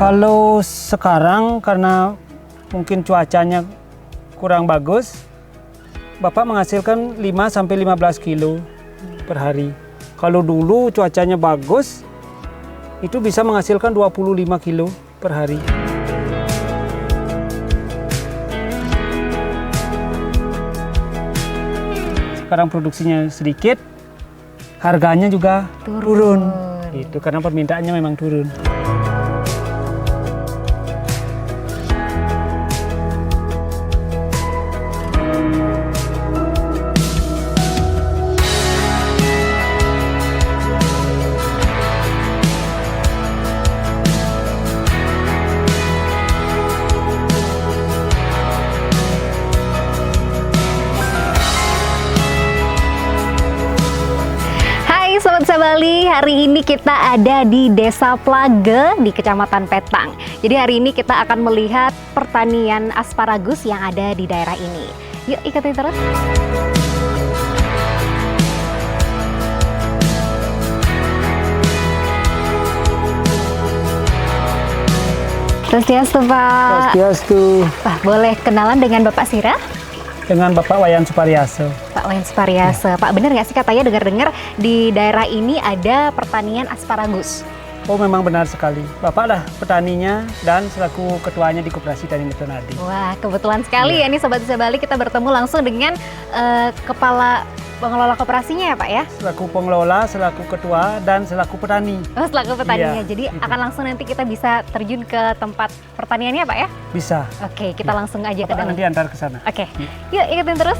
Kalau sekarang karena mungkin cuacanya kurang bagus, Bapak menghasilkan 5-15 kilo per hari. Kalau dulu cuacanya bagus, itu bisa menghasilkan 25 kilo per hari. Sekarang produksinya sedikit, harganya juga turun. Itu karena permintaannya memang turun. Sobat Sabali, hari ini kita ada di Desa Plage di Kecamatan Petang. Jadi hari ini kita akan melihat pertanian asparagus yang ada di daerah ini. Yuk ikutin terus. Swastiastu, Pak. Swastiastu. Pak, boleh kenalan dengan Bapak Sira? Dengan Bapak Wayan Supariaso. Pak Wayan Supariaso. Ya. Pak, benar nggak sih katanya dengar-dengar di daerah ini ada pertanian asparagus? Oh, memang benar sekali. Bapak lah petaninya dan selaku ketuanya di Koperasi Tani Metonadi. Wah, kebetulan sekali ya nih Sobat Sabali, kita bertemu langsung dengan kepala pengelola koperasinya ya Pak ya? Selaku pengelola, selaku ketua, dan selaku petani. Oh, selaku petaninya. Iya, jadi gitu. akan langsung nanti kita bisa terjun ke tempat pertaniannya Pak ya? Bisa. Oke, kita langsung aja ke Bapak dalam. nanti antar ke sana. Oke, yuk ikutin terus.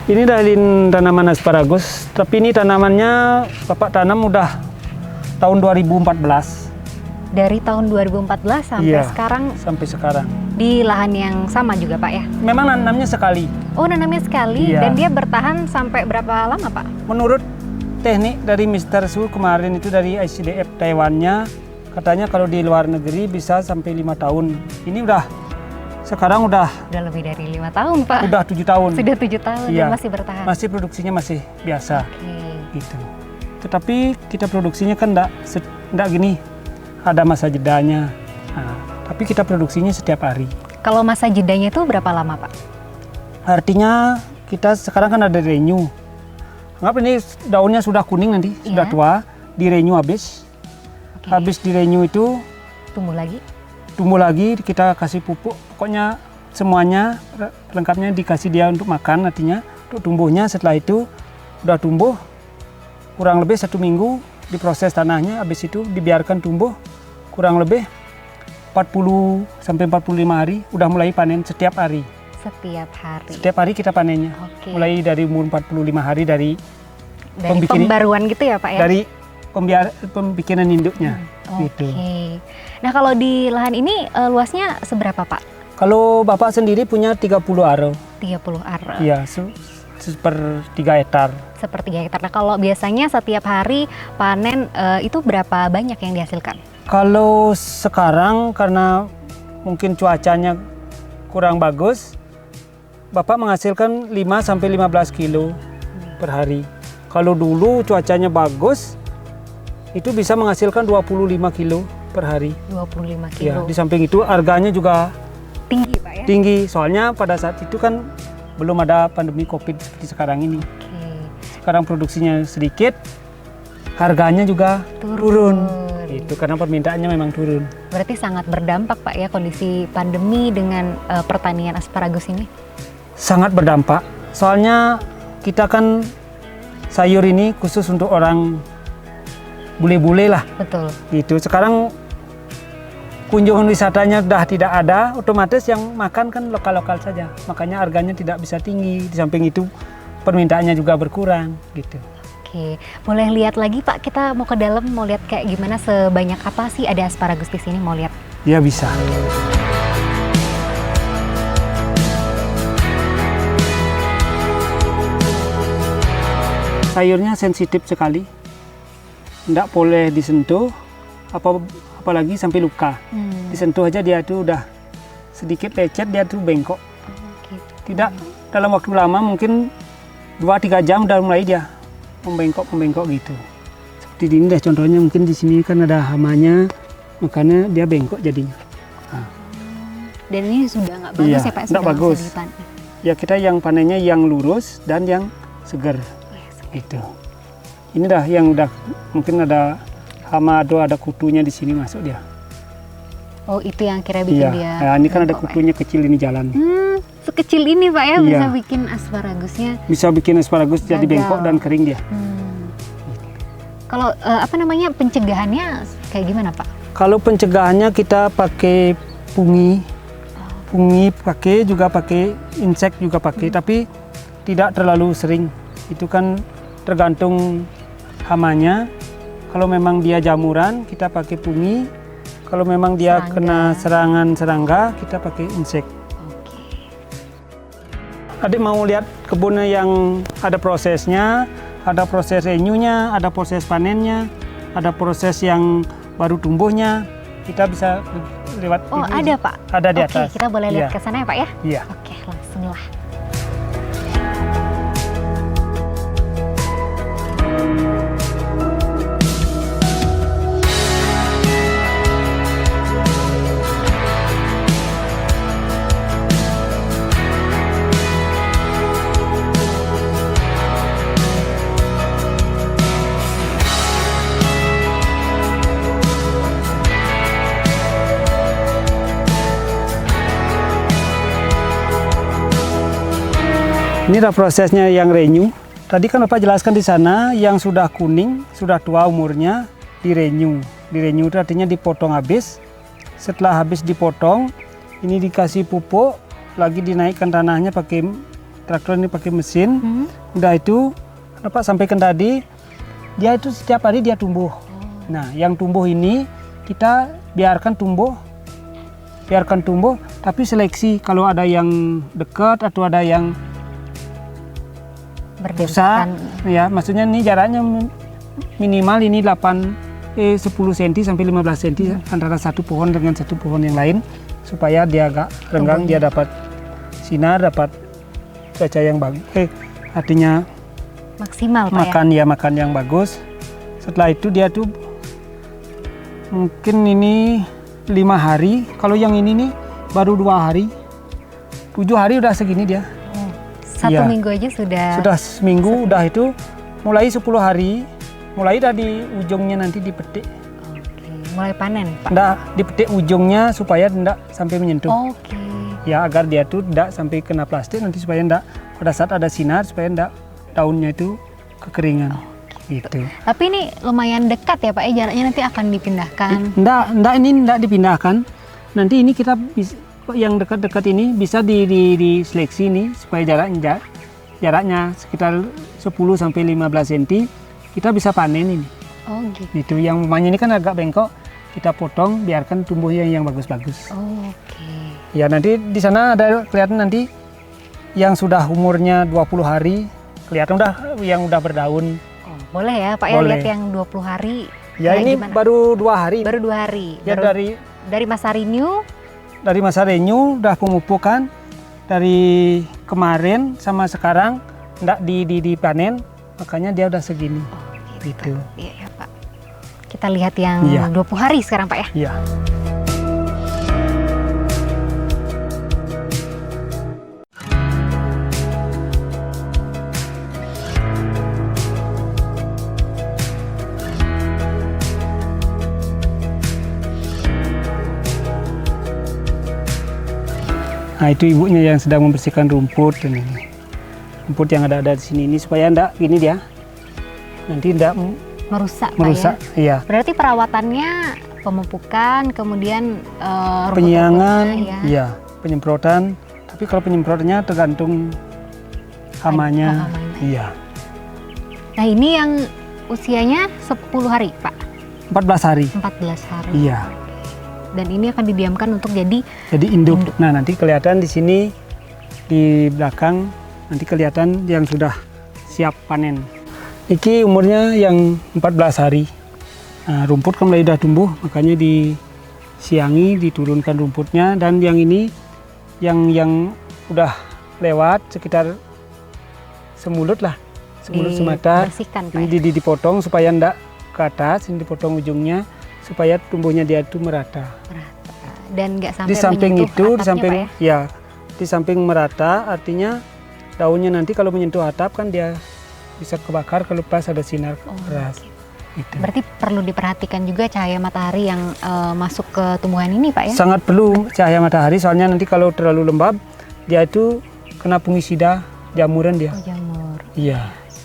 Ini dalin tanaman asparagus, tapi ini tanamannya Bapak tanam udah tahun 2014. Dari tahun 2014 sampai Iya, sekarang sampai sekarang. di lahan yang sama juga Pak ya? Memang nanamnya sekali. Oh, nanamnya sekali. Iya. Dan dia bertahan sampai berapa lama Pak? Menurut teknik dari Mr. Su kemarin itu dari ICDF Taiwannya, katanya kalau di luar negeri bisa sampai 5 tahun. Ini sekarang udah Lebih dari 5 tahun Pak. udah 7 tahun. Sudah 7 tahun Iya. dan masih bertahan. Masih produksinya masih biasa. Oke. Gitu. Tetapi kita produksinya kan enggak gini, ada masa jedanya. Nah, tapi kita produksinya setiap hari. Kalau masa jedanya itu berapa lama Pak? Artinya kita sekarang kan ada renew. Anggap ini daunnya sudah kuning nanti, Iya. sudah tua, di renew habis. Oke. Habis di renew itu Tumbuh lagi? tumbuh lagi, kita kasih pupuk. Pokoknya semuanya lengkapnya dikasih dia untuk makan, artinya untuk tumbuhnya. Setelah itu udah tumbuh, kurang lebih 1 minggu diproses tanahnya, habis itu dibiarkan tumbuh kurang lebih 40 sampai 45 hari, udah mulai panen setiap hari. Setiap hari. Setiap hari kita panennya. Oke. Mulai dari umur 45 hari dari Dari pembaruan gitu ya Pak ya? dari pembikinan induknya. Oke. Gitu. Nah kalau di lahan ini luasnya seberapa Pak? Kalau Bapak sendiri punya 30 aro. 30 ar. Iya, per 3 hektar. Seperti 3 hektar. Nah kalau biasanya setiap hari panen itu berapa banyak yang dihasilkan? Kalau sekarang karena mungkin cuacanya kurang bagus, Bapak menghasilkan 5-15 kilo per hari. Kalau dulu cuacanya bagus, itu bisa menghasilkan 25 kilo per hari. 25 Ya, kilo. di samping itu harganya juga Tinggi Pak ya? tinggi, soalnya pada saat itu kan belum ada pandemi COVID seperti sekarang ini. Oke. Sekarang produksinya sedikit, harganya juga turun. Itu karena permintaannya memang turun. Berarti sangat berdampak Pak ya kondisi pandemi dengan pertanian asparagus ini? Sangat berdampak, soalnya kita kan sayur ini khusus untuk orang bule-bule lah. Betul. Gitu. Sekarang kunjungan wisatanya sudah tidak ada, otomatis yang makan kan lokal-lokal saja. Makanya harganya tidak bisa tinggi. Di samping itu permintaannya juga berkurang gitu. Oke, boleh lihat lagi Pak, kita mau ke dalam, mau lihat kayak gimana, sebanyak apa sih ada asparagus di sini, mau lihat? Ya bisa. Sayurnya sensitif sekali, tidak boleh disentuh, apalagi sampai luka. Disentuh aja dia tuh udah sedikit lecet, dia tuh bengkok. Oke. Tidak dalam waktu lama, mungkin 2-3 jam udah mulai dia membengkok gitu. Seperti ini deh contohnya, mungkin di sini kan ada hamanya, makanya dia bengkok jadinya. Nah. Dan ini sudah nggak bagus Iya, ya Pak? nggak Sudah bagus. bisa dipanen. Ya kita yang panennya yang lurus dan yang segar. Gitu. Ini dah yang udah mungkin ada hama atau ada kutunya di sini masuk dia. Oh itu yang kira bikin Iya. dia. Nah, ini kan ada bengkok, Pak. kutunya kecil ini jalan. Sekecil ini Pak ya Iya. bisa bikin asparagusnya. Bisa bikin asparagus jadi Gagal. bengkok dan kering dia. Kalau apa namanya pencegahannya kayak gimana Pak? Kalau pencegahannya kita pakai pungi pakai, juga pakai insek juga pakai, tapi tidak terlalu sering. Itu kan tergantung hamanya. Kalau memang dia jamuran kita pakai pungi. Kalau memang dia Serangga. kena serangan serangga kita pakai insek. Adik mau lihat kebunnya yang ada prosesnya, ada proses renyunya, ada proses panennya, ada proses yang baru tumbuhnya. Kita bisa lewat. Oh ini. ada Pak? Ada di Oke, atas. kita boleh lihat Iya. ke sana ya Pak ya? Iya. Oke, langsung lah. Ini adalah prosesnya yang renew. Tadi kan Bapak jelaskan di sana yang sudah kuning, sudah tua umurnya di renew. Di renew itu artinya dipotong habis. Setelah habis dipotong, ini dikasih pupuk, lagi dinaikkan tanahnya pakai traktor ini pakai mesin. Udah itu Bapak sampaikan tadi, dia itu setiap hari dia tumbuh. Nah, yang tumbuh ini kita biarkan tumbuh, tapi seleksi kalau ada yang dekat atau ada yang rusak, ya maksudnya ini jaraknya minimal ini 10 cm sampai 15 cm antara satu pohon dengan satu pohon yang lain, supaya dia agak renggang, dia dapat sinar, dapat cuaca yang bagus, artinya Maksimal Pak ya? makan yang bagus. Setelah itu dia tuh mungkin ini 5 hari, kalau yang ini nih baru 2 hari, 7 hari udah segini dia. Satu Iya. minggu aja sudah. Sudah seminggu, udah itu mulai 10 hari, mulai dari ujungnya nanti dipetik. Oke, mulai panen Pak? Nggak, dipetik ujungnya supaya tidak sampai menyentuh. Oke. Ya agar dia tuh tidak sampai kena plastik, nanti supaya tidak pada saat ada sinar, supaya tidak daunnya itu kekeringan. Gitu. Tapi ini lumayan dekat ya Pak ya, jaraknya nanti akan dipindahkan. Nggak, ini nggak dipindahkan. Nanti ini kita yang dekat-dekat ini bisa diseleksi nih supaya jaraknya sekitar 10 sampai 15 cm kita bisa panen ini. Oh gitu. Itu yang umpamanya ini kan agak bengkok, kita potong biarkan tumbuh yang bagus-bagus. Oh, oke. Ya nanti di sana ada kelihatan nanti yang sudah umurnya 20 hari kelihatan yang udah berdaun. Oh, boleh ya Pak ya Boleh. lihat yang 20 hari. Ya kayak ini gimana? baru 2 hari. Baru 2 hari. Ya Dari masa renew. dari masa renew udah pemupukan, dari kemarin sama sekarang enggak dipanen, makanya dia udah segini. Oh, Gitu. Iya ya Pak. Kita lihat yang Iya. 20 hari sekarang Pak ya. Iya. Nah itu ibunya yang sedang membersihkan rumput ini. Rumput yang ada di sini ini supaya enggak gini dia. Nanti enggak Merusak merusak. Pak ya. Iya. Berarti perawatannya pemupukan, kemudian Penyiangan, rumput-rumputnya ya. iya, penyemprotan. Tapi kalau penyemprotannya tergantung hamanya. hamanya. Iya. Nah ini yang usianya 10 hari Pak, 14 hari. 14 hari. Iya. Dan ini akan didiamkan untuk jadi Induk. Induk. Nah nanti kelihatan di sini di belakang nanti kelihatan yang sudah siap panen. Iki umurnya yang 14 hari. Nah, rumput kan mulai udah tumbuh, makanya disiangi, diturunkan rumputnya. Dan yang ini yang udah lewat sekitar semulut lah, Mulut semata dibersihkan Pak. ini dipotong supaya ndak ke atas, ini dipotong ujungnya supaya tumbuhnya dia itu merata. Dan nggak sampai Di samping menyentuh itu, di atapnya, samping Pak, ya? di samping merata artinya daunnya nanti kalau menyentuh atap kan dia bisa kebakar kalau pas ada sinar keras. Gitu. Berarti perlu diperhatikan juga cahaya matahari yang masuk ke tumbuhan ini Pak ya? Sangat perlu cahaya matahari soalnya nanti kalau terlalu lembab dia itu kena fungisida, jamuran dia. Oh, jamur. Iya.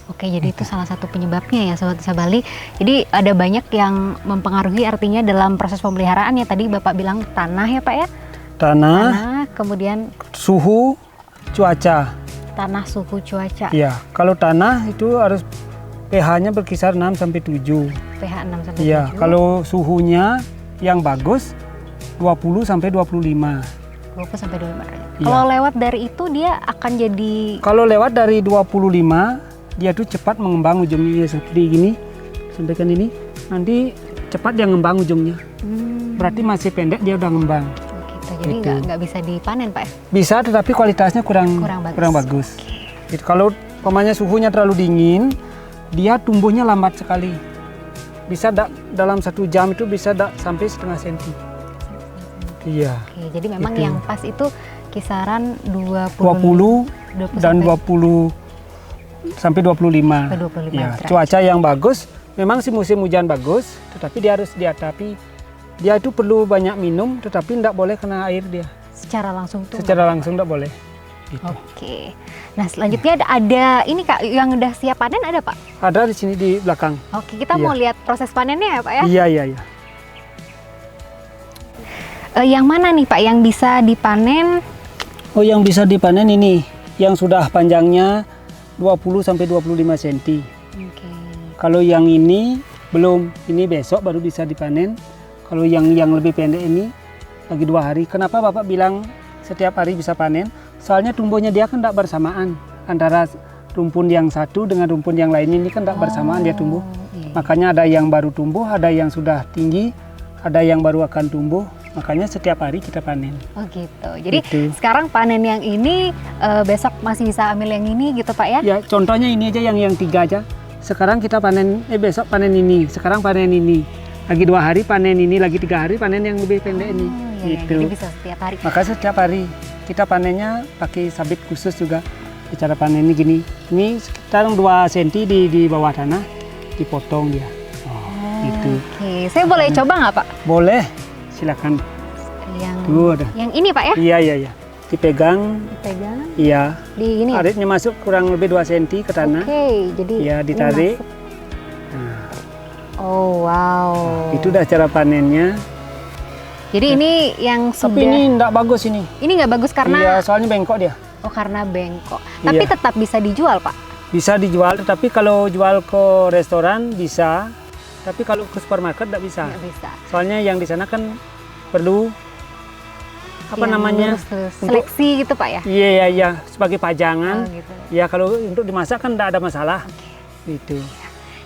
Oke, jadi itu salah satu penyebabnya ya Sobat Desa Bali. Jadi ada banyak yang mempengaruhi artinya dalam proses pemeliharaan ya, tadi Bapak bilang tanah ya Pak ya? Tanah, kemudian suhu, cuaca. tanah, suhu, cuaca. Iya, kalau tanah itu harus pH-nya berkisar 6 sampai 7. pH 6 sampai 7. Iya, kalau suhunya yang bagus 20 sampai 25. 20 sampai 25 derajat. Iya. Kalau lewat dari itu dia akan jadi Kalau lewat dari 25, dia tuh cepat mengembang ujungnya seperti gini. Sampaikan ini, nanti cepat dia ngembang ujungnya. Berarti masih pendek dia udah ngembang. gitu. Jadi Gitu. nggak bisa dipanen Pak ya? Bisa, tetapi kualitasnya kurang Kurang bagus. Gitu. Kalau umpamanya suhunya terlalu dingin, dia tumbuhnya lambat sekali. Bisa dalam 1 jam itu bisa sampai setengah senti. Iya. Oke, jadi memang Gitu. yang pas itu kisaran 20 dan 20 sampai 25. Sampai 25 Ya, derajat. cuaca yang bagus, memang sih musim hujan bagus, tetapi dia harus diatapi. Dia itu perlu banyak minum, tetapi tidak boleh kena air dia. secara langsung tuh. Secara langsung tidak boleh. Gitu. Oke. Nah, selanjutnya ada ini Kak yang udah siap panen ada Pak? Ada di sini di belakang. Oke, kita Iya. mau lihat proses panennya ya Pak ya? Iya, iya, iya. Yang mana nih Pak yang bisa dipanen? Oh, yang bisa dipanen ini, yang sudah panjangnya 20 sampai 25 cm. Oke. Kalau yang ini belum, ini besok baru bisa dipanen. Kalau yang lebih pendek ini lagi 2 hari. Kenapa Bapak bilang setiap hari bisa panen? Soalnya tumbuhnya dia kan tidak bersamaan antara rumpun yang satu dengan rumpun yang lainnya, ini kan tidak bersamaan dia tumbuh. Iya. Makanya ada yang baru tumbuh, ada yang sudah tinggi, ada yang baru akan tumbuh. Makanya setiap hari kita panen. Oh gitu. Jadi Gitu. sekarang panen yang ini, besok masih bisa ambil yang ini gitu Pak ya? Ya contohnya ini aja yang 3 aja. Sekarang kita panen, besok panen ini, sekarang panen ini. Lagi 2 hari panen ini, lagi 3 hari panen yang lebih pendek ini. Oh, iya, Gitu. jadi bisa setiap hari. Maka setiap hari kita panennya pakai sabit khusus juga. Cara panennya gini, ini sekitar 2 cm di bawah tanah, dipotong dia. Gitu. Oke, saya boleh coba nggak Pak? Boleh, silakan. Yang Tuh ada. yang ini Pak ya? Iya, iya, iya. Dipegang, Pegang iya. di ini ya? Aritnya masuk kurang lebih 2 cm ke tanah. Oke, jadi Iya, ini ditarik. masuk. Nah, Oh wow. itu udah cara panennya. Jadi ini yang Tapi sudah ini enggak bagus ini. ini nggak bagus Iya, karena soalnya bengkok dia. oh karena bengkok. Tapi Iya. tetap bisa dijual Pak. Bisa dijual, tetapi kalau jual ke restoran bisa. Tapi kalau ke supermarket enggak bisa. Nggak bisa. Soalnya yang di sana kan perlu apa Yang namanya? lurus terus. Seleksi gitu Pak ya? Iya, iya, iya, sebagai Oh, pajangan. gitu. Ya kalau untuk dimasak kan enggak ada masalah. Gitu.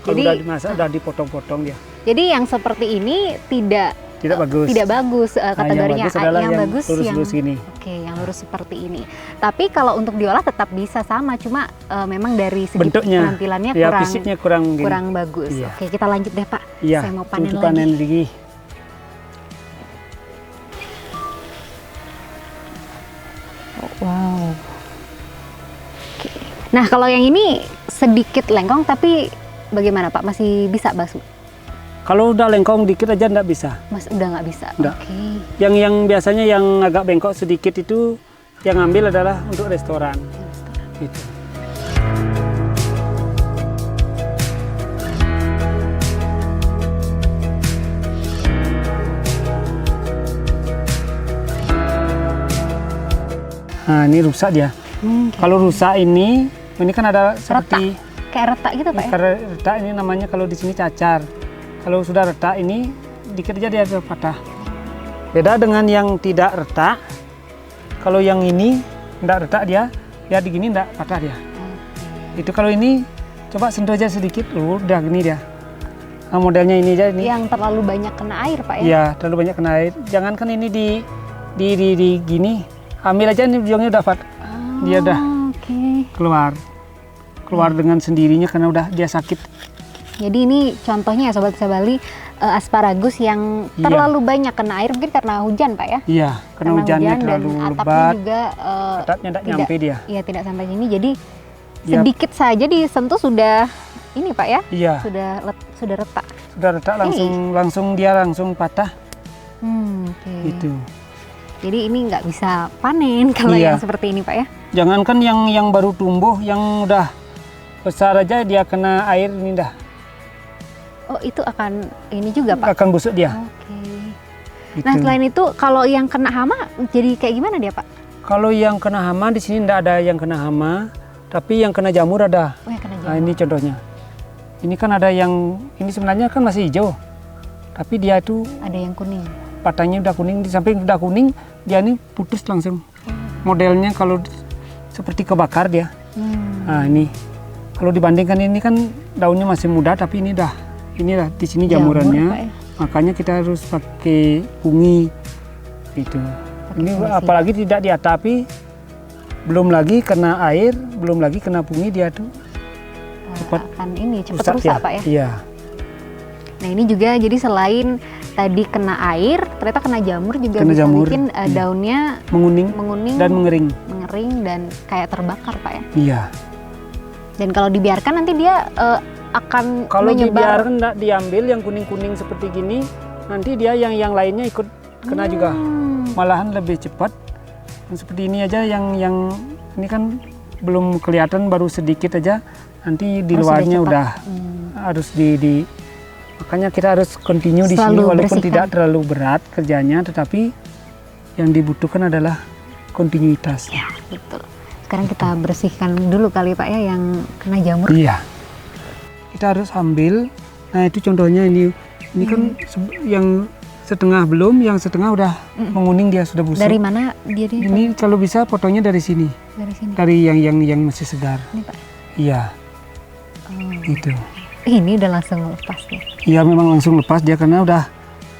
Kalau Jadi- udah dimasak udah dipotong-potong dia. Jadi yang seperti ini tidak Tidak bagus. tidak bagus Nah, kategorinya. yang bagus adalah yang bagus lurus-lurus gini. Oke, yang lurus seperti ini. Tapi kalau untuk diolah tetap bisa sama, cuma memang dari segi Bentuknya, penampilannya ya kurang fisiknya kurang gini. kurang bagus. Iya. Oke, kita lanjut deh Pak. Iya, Saya mau panen untuk lagi. panen lagi. Wow. Oke. Nah, kalau yang ini sedikit lengkong tapi bagaimana Pak? Masih bisa Mas? Kalau udah lengkong dikit aja enggak bisa. Mas udah nggak bisa. Nggak. Oke. Yang biasanya yang agak bengkok sedikit itu yang ambil adalah untuk restoran. Gitu. Nah, ini rusak dia. Kalau rusak ini kan ada seperti Kayak retak gitu Pak ya? karena retak ini namanya kalau di sini cacar. Kalau sudah retak ini dikit aja dia sudah patah. Beda dengan yang tidak retak. Kalau yang ini tidak retak dia digini tidak patah dia. Itu kalau ini coba sentuh aja sedikit, udah gini dia. Nah, modelnya ini aja ini. Yang terlalu banyak kena air Pak ya? Iya, terlalu banyak kena air. Jangankan ini di gini, ambil aja ini ujungnya udah dia udah Oke. keluar. keluar dengan sendirinya karena udah dia sakit. Jadi ini contohnya ya Sobat Desa Bali, asparagus yang terlalu banyak kena air mungkin karena hujan Pak ya? Iya, karena hujannya terlalu dan atapnya lebat. juga Atapnya tidak nyampe dia. Iya, tidak sampai sini. Jadi sedikit saja disentuh sudah ini Pak ya? Iya. Sudah retak. Sudah retak langsung dia langsung patah. Oke. Gitu. Jadi ini nggak bisa panen kalau yang seperti ini Pak ya? Jangankan yang baru tumbuh, yang udah besar aja dia kena air ini dah. Oh, itu akan ini juga Pak? Akan busuk dia. Oke. Gitu. Nah, selain itu kalau yang kena hama jadi kayak gimana dia Pak? Kalau yang kena hama di sini tidak ada yang kena hama, tapi yang kena jamur ada. Oh, yang kena jamur. Nah, ini contohnya. Ini kan ada yang ini sebenarnya kan masih hijau, tapi dia itu ada yang kuning. Patahnya udah kuning, di samping udah kuning, dia ini putus langsung. Modelnya kalau seperti kebakar dia. Nah, ini kalau dibandingkan ini kan daunnya masih muda, tapi inilah di sini jamurannya. Jamur, ya? Makanya kita harus pakai pungi gitu. Ini apalagi tidak diatapi, belum lagi kena air, belum lagi kena pungi, dia tuh cepat rusak Pak ya? Iya. Nah, ini juga jadi selain tadi kena air, ternyata kena jamur juga kena bisa jamur, bikin daunnya menguning dan mengering dan kayak terbakar Pak ya? Iya. Dan kalau dibiarkan nanti dia akan kalau menyebar. dibiarkan nggak diambil yang kuning-kuning seperti gini, nanti dia yang lainnya ikut kena juga. Malahan lebih cepat. Seperti ini aja yang ini kan belum kelihatan, baru sedikit aja, nanti di luarnya udah harus makanya kita harus continue di sini walaupun tidak terlalu berat kerjanya, tetapi yang dibutuhkan adalah kontinuitas. Ya, betul. Sekarang kita bersihkan dulu kali Pak ya yang kena jamur. Iya. Kita harus ambil. Nah, itu contohnya ini kan yang setengah belum, yang setengah udah menguning, dia sudah busuk. Dari mana dia? Ini kalau bisa fotonya dari sini. Dari sini. Dari yang masih segar. Ini Pak. Iya. Itu. Ini udah langsung lepas ya? Iya, memang langsung lepas dia karena udah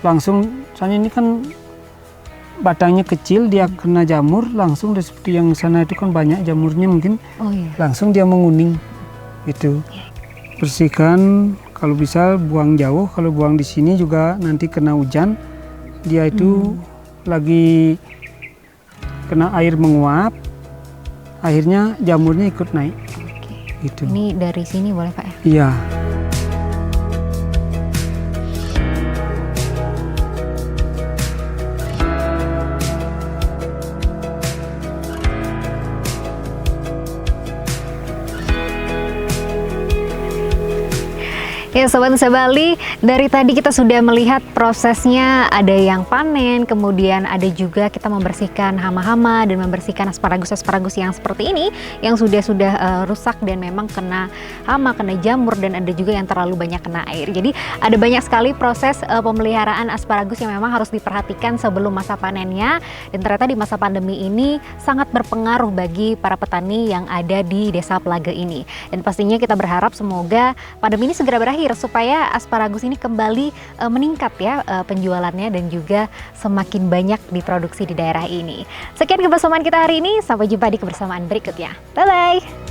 langsung, soalnya ini kan batangnya kecil, dia kena jamur langsung, seperti yang sana itu kan banyak jamurnya mungkin. Langsung dia menguning gitu. Bersihkan, kalau bisa buang jauh, kalau buang di sini juga nanti kena hujan, dia itu lagi kena air menguap, akhirnya jamurnya ikut naik. Gitu. Ini dari sini boleh Pak ya? Iya. Ya Sobat Desa Bali, dari tadi kita sudah melihat prosesnya, ada yang panen, kemudian ada juga kita membersihkan hama-hama dan membersihkan asparagus-asparagus yang seperti ini yang sudah rusak dan memang kena hama, kena jamur, dan ada juga yang terlalu banyak kena air. Jadi ada banyak sekali proses pemeliharaan asparagus yang memang harus diperhatikan sebelum masa panennya, dan ternyata di masa pandemi ini sangat berpengaruh bagi para petani yang ada di Desa Plage ini. Dan pastinya kita berharap semoga pandemi ini segera berakhir supaya asparagus ini kembali meningkat ya penjualannya dan juga semakin banyak diproduksi di daerah ini. Sekian kebersamaan kita hari ini, sampai jumpa di kebersamaan berikutnya. Bye-bye!